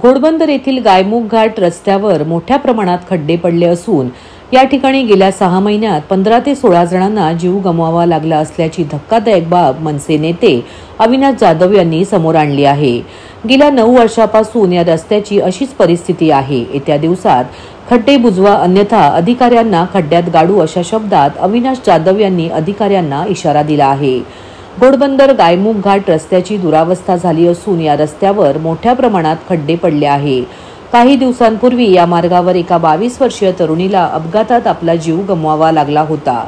घोडबंदर येथील गायमुख घाट रस्त्यावर मोठ्या प्रमाणात खड्डे पडले असून या ठिकाणी गेल्या 6 महिन्यात 15 ते 16 जणांना जीव गमवावा लागला असल्याची धक्कादायक बाब मनसे नेते अविनाश जाधव यांनी समोर आणली आहे। गेल्या 9 वर्षापासून या रस्त्याची अशीच परिस्थिती आहे। येत्या दिवसात खड्डे बुजवा अन्यथा अधिकाऱ्यांना खड्ड्यात गाडू अशा शब्दात अविनाश जाधव यांनी अधिकाऱ्यांना इशारा दिला आहे। घोडबंदर गायमुख घाट रस्त्याची दुरावस्था झाली असून या रस्त्यावर मोठ्या प्रमाणात खड्डे पडले आहे। काही दिवसांपूर्वी या मार्गावर एका 22 वर्षीय तरुणीला अपघातात आपला जीव गमवावा लागला होता।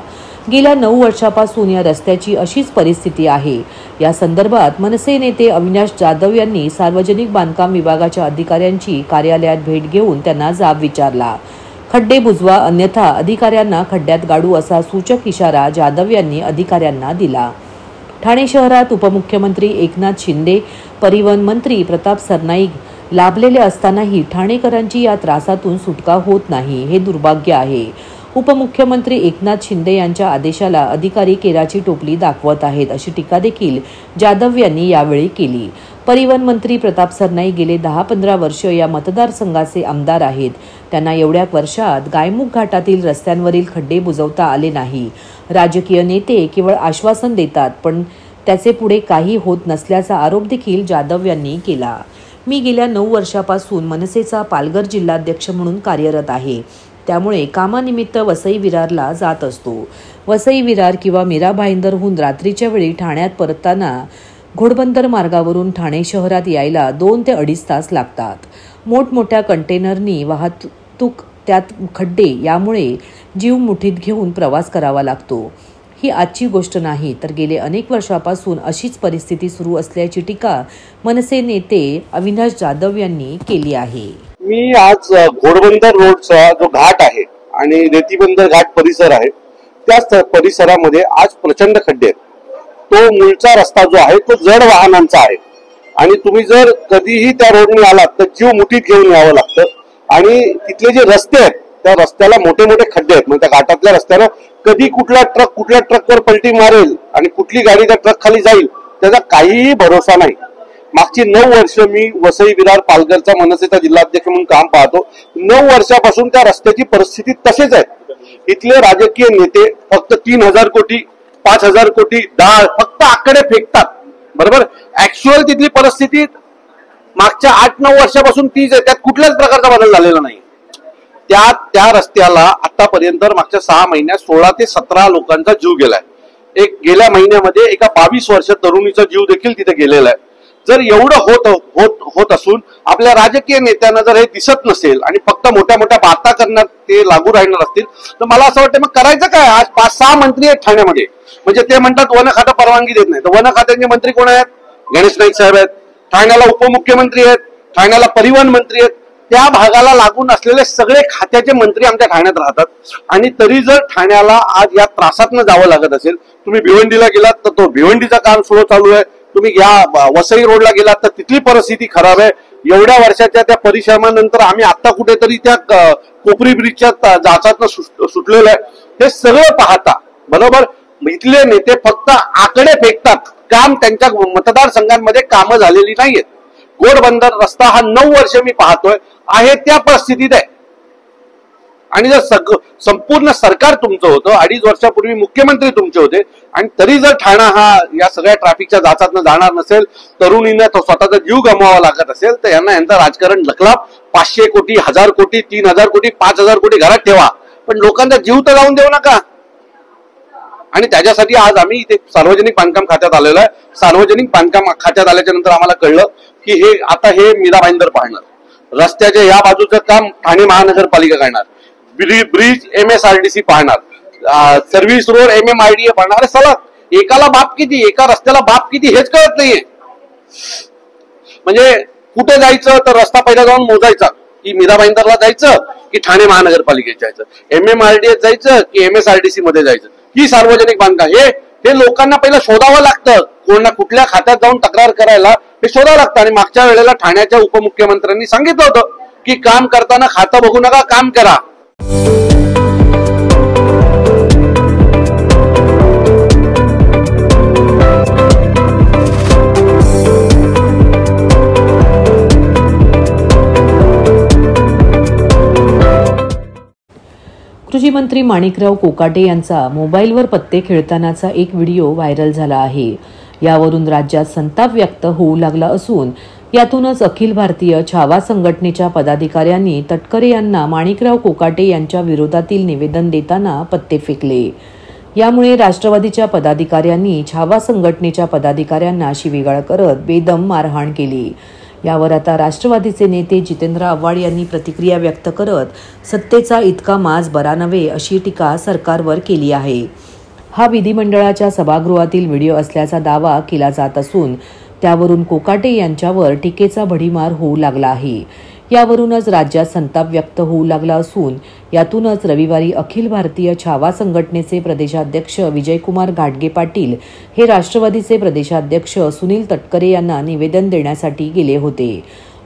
गेल्या 9 वर्षापासून या रस्त्याची अशीच परिस्थिती आहे। या संदर्भात मनसे नेते अविनाश जाधव यांनी सार्वजनिक बांधकाम विभागाच्या अधिकाऱ्यांची कार्यालयात भेट घेऊन त्यांना जाब विचारला। खड्डे बुजवा अन्यथा अधिकाऱ्यांना खड्ड्यात गाडू असा सूचक इशारा जाधव यांनी अधिकाऱ्यांना दिला। ठाणे शहरात उपमुख्यमंत्री एकनाथ शिंदे, परिवहन मंत्री प्रताप सरनाईक लाभलेले असतानाही ठाणेकरांची या त्रासातून सुटका होत नाही, हे दुर्भाग्य आहे। उपमुख्यमंत्री एकनाथ शिंदे यांच्या आदेशाला अधिकारी केराची टोपली दाखवत आहेत, अशी टीका देखील जाधव यांनी यावेळी केली। परिवहन मंत्री प्रताप सरनाईक गेले 10-15 वर्ष या मतदारसंघाचे आमदार आहेत। त्यांना एवढ्या वर्षात गायमुख घाटातील रस्त्यांवरील खड्डे बुजवता आले नाही। राजकीय नेते केवळ आश्वासन देतात, पण त्याचे पुढे काही होत नसल्याचा आरोप देखील जाधव यांनी केला। मी गेल्या 9 वर्षापासून मनसेचा पालघर जिल्हाध्यक्ष म्हणून कार्यरत आहे, त्यामुळे कामानिमित्त वसई विरारला जात असतो। वसई विरार किंवा मीरा भाईंदरहून रात्रीच्या वेळी ठाण्यात परतताना घोडबंदर मार्गावरून ठाणे शहरात यायला 2 ते 2.5 तास लागतात। मोठमोठ्या कंटेनरनी वाहतूक, त्यात खड्डे, यामुळे जीव मुठीत घेऊन प्रवास करावा लागतो। ही आजची गोष्ट नाही, तर गेले अनेक वर्षापासून अशीच परिस्थिती सुरू असल्याची टीका मनसे नेते अविनाश जाधव यांनी केली आहे। मी आज घोडबंदर रोडचा जो घाट आहे आणि रेतीबंदर घाट परिसर आहे, त्या परिसरामध्ये आज प्रचंड खड्डे आहेत। तो मूळचा रस्ता जो आहे तो जड वाहनांचा आहे आणि तुम्ही जर कधीही त्या रोडने आलात तर जीव मुठीत घेऊन यावं लागतं। आणि तिथले जे रस्ते आहेत त्या रस्त्याला मोठे मोठे खड्डे आहेत। म्हणजे त्या घाटातल्या रस्त्याला कधी कुठला ट्रक कुठल्या ट्रकवर पलटी मारेल आणि कुठली गाडी त्या ट्रक खाली जाईल त्याचा काहीही भरोसा नाही। मागची 9 वर्ष मी वसई विरार पालघरचा मनसेचा जिल्हाध्यक्ष म्हणून काम पाहतो। 9 वर्षापासून त्या रस्त्याची परिस्थिती तसेच आहे। इथले राजकीय नेते फक्त 3000 कोटी 5000 कोटी डाळ फक्त आकडे फेकतात, बरोबर। ऍक्च्युअल तिथली परिस्थिती मागच्या 8-9 वर्षापासून तीच आहे, त्यात कुठल्याच प्रकारचा बदल झालेला नाही। त्या रस्त्याला आतापर्यंत मागच्या 6 महिन्यात 16 ते 17 लोकांचा जीव गेलाय। गेल्या महिन्यामध्ये एका 22 वर्ष तरुणीचा जीव देखील तिथे गेलेला आहे। जर एवढं होत असून आपल्या राजकीय नेत्यांना जर हे दिसत नसेल आणि फक्त मोठ्या मोठ्या बाता करण्यात ते लागू राहणार असतील तर मला असं वाटतं मग करायचं काय। आज 5-6 मंत्री आहेत ठाण्यामध्ये, म्हणजे ते म्हणतात वन खातं परवानगी देत नाही, तर वन खात्याचे मंत्री कोण आहेत? गणेश नाईक साहेब आहेत। ठाण्याला उपमुख्यमंत्री आहेत, ठाण्याला परिवहन मंत्री आहेत। त्या भागाला लागून असलेले सगळे खात्याचे मंत्री आमच्या ठाण्यात राहतात आणि तरी जर ठाण्याला आज या त्रासातनं जावं लागत असेल, तुम्ही भिवंडीला गेलात तर तो भिवंडीचं काम सुरू चालू आहे, तुम्ही या वसई रोडला गेलात तर तिथली परिस्थिती खराब आहे। एवढ्या वर्षाच्या त्या परिश्रमानंतर आम्ही आता कुठेतरी त्या कोपरी ब्रिजच्या जाचातनं सुटलेलं आहे। हे सगळं पाहता बरोबर इथले नेते फक्त आकडे फेकतात, काम त्यांच्या मतदारसंघांमध्ये कामं झालेली नाहीयेत। घोडबंदर रस्ता हा 9 वर्ष मी पाहतोय आहे त्या परिस्थितीत आहे आणि जर संपूर्ण सरकार तुमचं होतं, 2.5 वर्षापूर्वी मुख्यमंत्री तुमचे होते आणि तरी जर ठाणा हा या सगळ्या ट्रॅफिकच्या जाचातनं जाणार नसेल, तरुणींना स्वतःचा जीव गमवावा लागत असेल, तर यांचं राजकारण ढकला। 500 कोटी 1000 कोटी 3000 कोटी 5000 कोटी घरात ठेवा, पण लोकांचा जीव तर जाऊन देऊ नका। आणि त्याच्यासाठी आज आम्ही इथे सार्वजनिक बांधकाम खात्यात आलेलो आहे। सार्वजनिक बांधकाम खात्यात आल्याच्या नंतर आम्हाला कळलं की हे मीरा भाईंदर पाहणार, रस्त्याच्या या बाजूचं काम ठाणे महानगरपालिका करणार, ब्रिज MSRDC पाहणार, सर्व्हिस रोड MMIDA पाहणार। अरे चला, एकाला बाप किती, एका रस्त्याला बाप किती हेच कळत नाहीये। म्हणजे कुठे जायचं तर रस्ता पहिला जाऊन मोजायचा की मीरा भाईंदरला जायचं की ठाणे महानगरपालिकेत जायचं, MMIDA जायचं की MSRDC मध्ये जायचं, ही सार्वजनिक बांधकाम हे लोकांना पहिलं शोधावं लागतं। कोणा कुठल्या खात्यात जाऊन तक्रार करायला हे शोधावं लागतं। आणि मागच्या वेळेला ठाण्याच्या उपमुख्यमंत्र्यांनी सांगितलं होतं की काम करताना खातं बघू नका, काम करा। कृषी मंत्री माणिकराव कोकाटे यांचा मोबाईलवर पत्ते खेळतानाचा एक व्हिडिओ व्हायरल झाला आहे. यावरून राज्यात संताप व्यक्त होऊ लागला असून यातूनच अखिल भारतीय छावा संघटनेच्या पदाधिकाऱ्यांनी तटकरे यांना माणिकराव कोकाटे यांच्या विरोधातील निवेदन देताना पत्ते फेकले. यामुळे राष्ट्रवादीच्या पदाधिकाऱ्यांनी छावा संघटनेच्या पदाधिकाऱ्यांना शिवीगाळ करत बेदम मारहाण केली. यावर आता राष्ट्रवादीचे नेते जितेंद्र आव्हाड यांनी प्रतिक्रिया व्यक्त करत सत्तेचा इतका माज बरा नव्हे अशी टीका सरकारवर केली आहे. हा विधिमंडळाच्या सभागृहातील व्हिडिओ असल्याचा दावा केला जात असून त्यावरून कोकाटे यांच्यावर टीकेचा भडीमार होऊ लागला आहे. यावरूनच राज्यात संताप व्यक्त होऊ लागला असून यातूनच रविवारी अखिल भारतीय छावा संघटनेचे प्रदेशाध्यक्ष विजयकुमार घाटगे पाटील हे राष्ट्रवादीचे प्रदेशाध्यक्ष सुनील तटकरे यांना निवेदन देण्यासाठी गेले होते.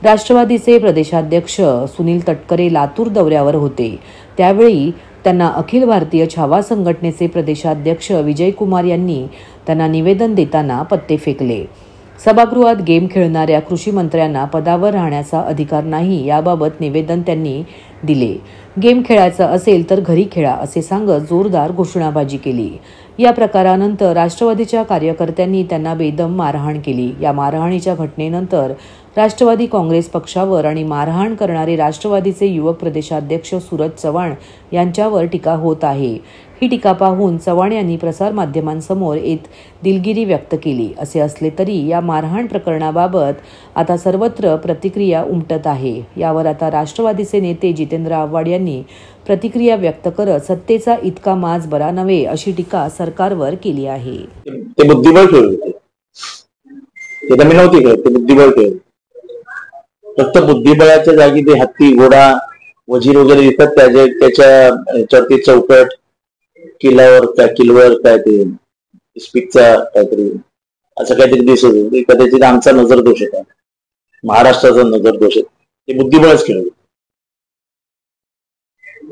राष्ट्रवादीचे प्रदेशाध्यक्ष सुनील तटकरे लातूर दौऱ्यावर होते. त्यावेळी त्यांना अखिल भारतीय छावा संघटनेचे प्रदेशाध्यक्ष विजयकुमार यांनी त्यांना निवेदन देताना पत्ते फेकले. सभागृहात गेम खेळणाऱ्या कृषी मंत्र्यांना पदावर राहण्याचा अधिकार नाही याबाबत निवेदन त्यांनी दिले. गेम खेळायचा असेल तर घरी खेळा असे सांगत जोरदार घोषणाबाजी केली. या प्रकारानंतर राष्ट्रवादीच्या कार्यकर्त्यांनी त्यांना बेदम मारहाण केली. या मारहाणीच्या घटनेनंतर राष्ट्रवादी काँग्रेस पक्षावर आणि मारहाण करणारे राष्ट्रवादीचे युवक प्रदेशाध्यक्ष सूरज चव्हाण यांच्यावर टीका होत आहे. ही टीका पाहून चव्हाण यांनी प्रसारमाध्यमांसमोर येत दिलगिरी व्यक्त केली. असे असले तरी या मारहाण प्रकरणाबाबत आता सर्वत्र प्रतिक्रिया उमटत आहे. यावर आता राष्ट्रवादीचे नेते जितेंद्र आव्हाड यांनी प्रतिक्रिया व्यक्त करत सत्तेचा इतका माज बरा नव्हे अशी टीका सरकारवर केली आहे. ते बुद्धिबळ खेळ होते, ते तर मी नव्हती खेळ, ते बुद्धिबळ खेळ. फक्त बुद्धिबळाच्या जागी ते हत्ती, घोडा, वजीर वगैरे दिसतात त्याच्यावरती चौकट, किल्ल्यावर काय ते स्पीकचा काहीतरी असं काहीतरी दिसत होतं. कदाचित आमचा नजर दोष होता, महाराष्ट्राचा नजर दोष आहे. ते बुद्धिबळच खेळ.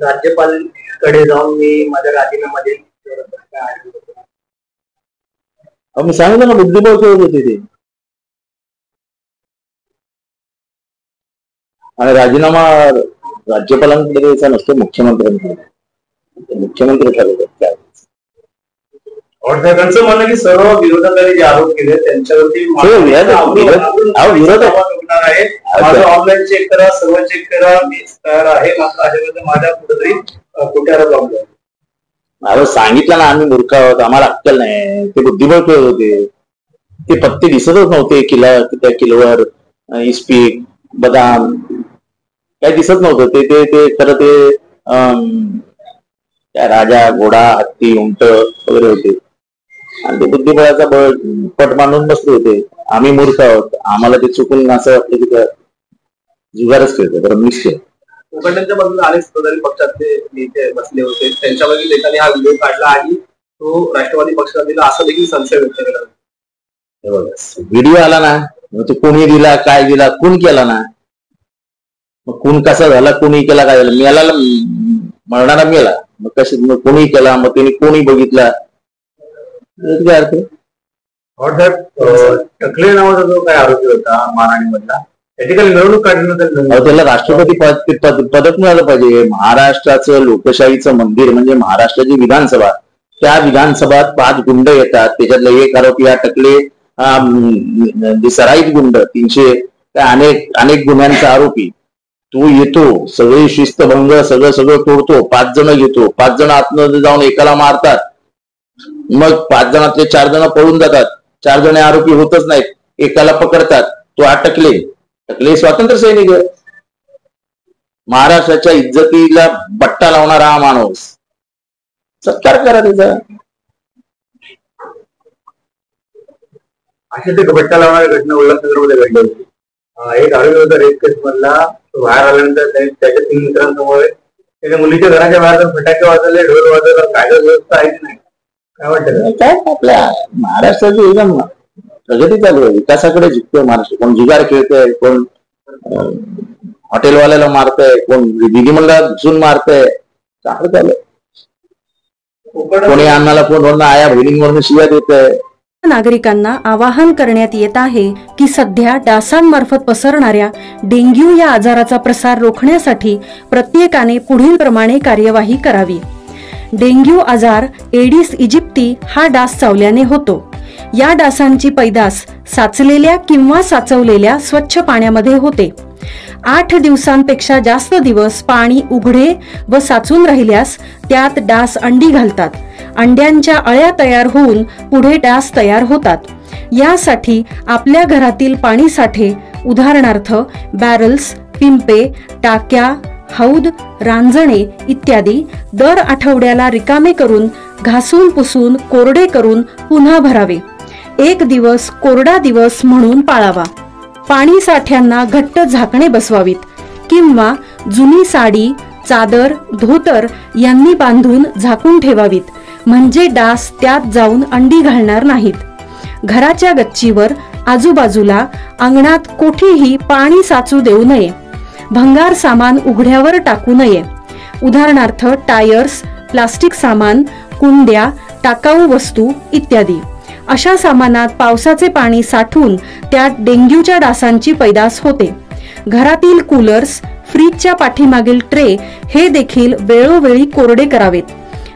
राज्यपालकडे जाऊन मी माझ्या राजीनामा देईन मी सांगितलं ना, बुद्धिबळ खेळत होते ते. आणि राजीनामा राज्यपालांकडे द्यायचा नसतो, मुख्यमंत्र्यांकडे. मुख्यमंत्री ठरवतात काय. त्यांचं म्हणणं की सर्व विरोधकांनी जे आरोप केले त्यांच्यावरती ऑनलाईन चेक करा, सर्व चेक करा, मी तयार आहे. माझ्या कुठेतरी कुठे प्रॉब्लेम सांगितलं ना, आम्ही मूर्ख आहोत, आम्हाला अक्कल नाही. ते बुद्धिबळ खेळत होते. ते पत्ते दिसतच नव्हते त्या किलोवर इस्पीक, बदाम काय दिसत नव्हतं. ते खरं ते राजा, घोडा, हत्ती, उंट वगैरे होते. आणि ते बुद्धिबळाचा पट मानून बसले होते. आम्ही मूर्ख आहोत, आम्हाला ते चुकून असं वाटलं की जुगारच खेळतो, रमणीच खेळ. कोकणाच्या बाजूला अनेक सत्ताधारी पक्षातले नेते बसले होते. त्यांच्यापैकी नेत्याने हा व्हिडिओ काढला आणि तो राष्ट्रवादी पक्षाला दिला असा देखील संशय व्यक्त केला. व्हिडिओ आला ना, मग तो कोणी दिला, काय दिला, खून केला ना. मग खून कसा झाला, कोणी केला, काय झालं, मेला मरणारा मेला. मग मग कोणी केला, मग त्याने कोणी बघितला, काय अर्थ. टकले नावाचा जो काय आरोपी होता मारहाणीमधला, त्याची मिरवणूक काढण्यात त्याला राष्ट्रपती पदक मिळालं पाहिजे. महाराष्ट्राचं लोकशाहीचं मंदिर म्हणजे महाराष्ट्राची विधानसभा. त्या विधानसभात 5 गुंड येतात, त्याच्यातले एक आरोपी हा टकले सराईत गुंड 300 अनेक गुन्ह्यांचा आरोपी. तो येतो, सगळी शिस्तभंग सगळं तोडतो, 5 जण घेतो, 5 जण आतमध्ये जाऊन एकाला मारतात. मग 5 जणातले 4 जण पळून जातात. 4 जण आरोपी होतच नाहीत, एकाला पकडतात. तो टकले स्वातंत्र्य सैनिक. महाराष्ट्राच्या इज्जतीला बट्टा लावणारा हा माणूस. सत्कार करा त्याचा. अशा ते बट्टा लावणाऱ्या घटना उल्हासनगरमध्ये घडल्या होती. एक आरोपी होता रेप केस मधला. तो बाहेर आल्यानंतर त्याच्या 3 मित्रांसमोर त्याच्या मुलीच्या घराच्या बाहेर फटाके वाजवले, ढोल वाजवला. कायदा व्यवस्था आहे की नाही, काय वाटतं? काय आपल्या महाराष्ट्राची एकदम प्रगती चालू आहे, विकासाकडे झुकतोय महाराष्ट्र. कोण जुगार खेळतोय, कोण हॉटेलवाल्याला मारतय, कोण विधिमंडळात घुसून मारतय. चांगलं चालू आहे. कोणी अन्नाला फोन आया बहिणींवरून शिव्या देत आहे. नागरिकांना आवाहन करण्यात येत आहे की सध्या डासांमार्फत पसरणाऱ्या डेंग्यू या आजाराचा प्रसार रोखण्यासाठी प्रत्येकाने पुढील प्रमाणे कार्यवाही करावी. डेंग्यू आजार एडिस इजिप्ती हा डास चावल्याने होतो. या डासांची पैदास साचलेल्या किंवा साचवलेल्या स्वच्छ पाण्यामध्ये होते. 8 दिवसांपेक्षा जास्त दिवस पाणी उघडे व साचून राहिल्यास त्यात डास अंडी घालतात. अंड्यांच्या अळ्या तयार होऊन पुढे डास तयार होतात. यासाठी आपल्या घरातील पाणी साठे उदाहरणार्थ बॅरल्स, पिंपे, टाक्या, हौद, रांजणे इत्यादी दर आठवड्याला रिकामे करून घासून पुसून कोरडे करून पुन्हा भरावे. 1 दिवस कोरडा दिवस म्हणून पाळावा. पाणी साठ्यांना घट्ट झाकणे बसवावीत किंवा जुनी साडी, चादर, धोतर यांनी बांधून झाकून ठेवावीत, म्हणजे डास त्यात जाऊन अंडी घालणार नाहीत. घराच्या गच्चीवर, आजूबाजूला, अंगणात कोठेही पाणी साचू देऊ नये. भंगार सामान उघड्यावर टाकू नये. उदाहरणार्थ टायर्स, प्लास्टिक सामान, कुंड्या, टाकाऊ वस्तू इत्यादी. अशा सामानात पावसाचे पाणी साठून त्यात डेंग्यूच्या डासांची पैदास होते. घरातील कूलर्स, फ्रीजच्या पाठीमागील ट्रे हे देखील वेळोवेळी कोरडे करावेत.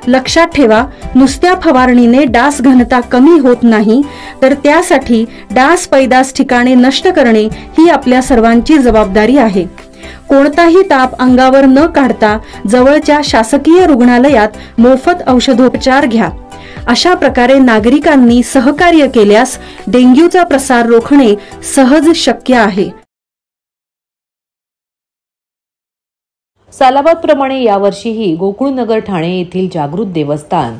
लक्षात ठेवा, नुसत्या फवारणीने डास घनता कमी होत नाही, तर त्यासाठी डास पैदास ठिकाणे नष्ट करणे ही आपल्या सर्वांची जबाबदारी आहे. कोणताही ताप अंगावर न काढता जवळच्या शासकीय रुग्णालयात मोफत औषधोपचार घ्या. अशा प्रकारे नागरिकांनी सहकार्य केल्यास डेंग्यूचा प्रसार रोखणे सहज शक्य आहे. सालाबाद प्रमाणे यावर्षीही गोकुळनगर ठाणे येथील जागृत देवस्थान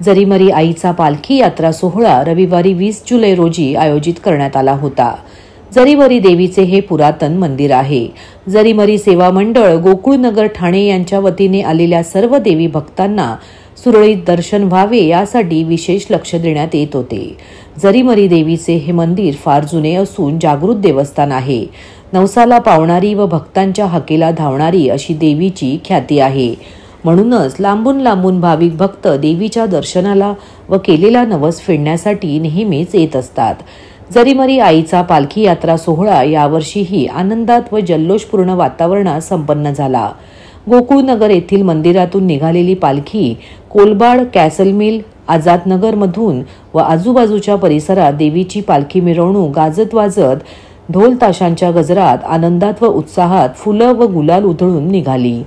जरीमरी आईचा पालखी यात्रा सोहळा रविवारी 20 जुलै रोजी आयोजित करण्यात आला होता. जरीमरी देवीचे हे पुरातन मंदिर आहे. जरीमरी सेवा मंडळ गोकुळनगर ठाणे यांच्या वतीने आलेल्या सर्व देवी भक्तांना सुरळीत दर्शन व्हावे यासाठी विशेष लक्ष देण्यात येत होते. जरीमरी देवीचे हे मंदिर फार जुने असून जागृत देवस्थान आहे. नवसाला पावणारी व भक्तांच्या हाकेला धावणारी अशी देवीची ख्याती आहे. म्हणूनच लांबून लांबून भाविक भक्त देवीच्या दर्शनाला व केलेला नवस फेडण्यासाठी नेहमीच येत असतात. जरीमरी आईचा पालखी यात्रा सोहळा यावर्षीही आनंदात व जल्लोषपूर्ण वातावरणात संपन्न झाला. गोकुळनगर येथील मंदिरातून निघालेली पालखी कोलबाड, कॅसल मिल, आझादनगर मधून व आजूबाजूच्या परिसरात देवीची पालखी मिरवणूक गाजत वाजत ढोल ताशांच्या गजरात आनंदात व उत्साहात फुलं व गुलाल उधळून निघाली.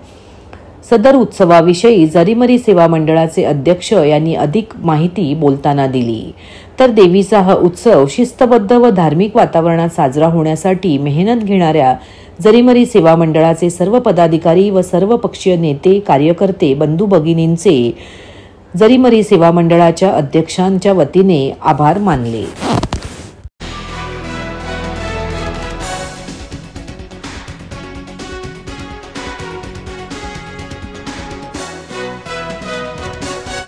सदर उत्सवाविषयी जरीमरी सेवा मंडळाचे अध्यक्ष यांनी अधिक माहिती बोलताना दिली. तर देवीचा हा उत्सव शिस्तबद्ध व धार्मिक वातावरणात साजरा होण्यासाठी मेहनत घेणाऱ्या जरीमरी सेवा मंडळाचे सर्व पदाधिकारी व सर्व पक्षीय नेते, कार्यकर्ते, बंधू भगिनींचे जरीमरी सेवा मंडळाच्या अध्यक्षांच्या वतीने आभार मानले.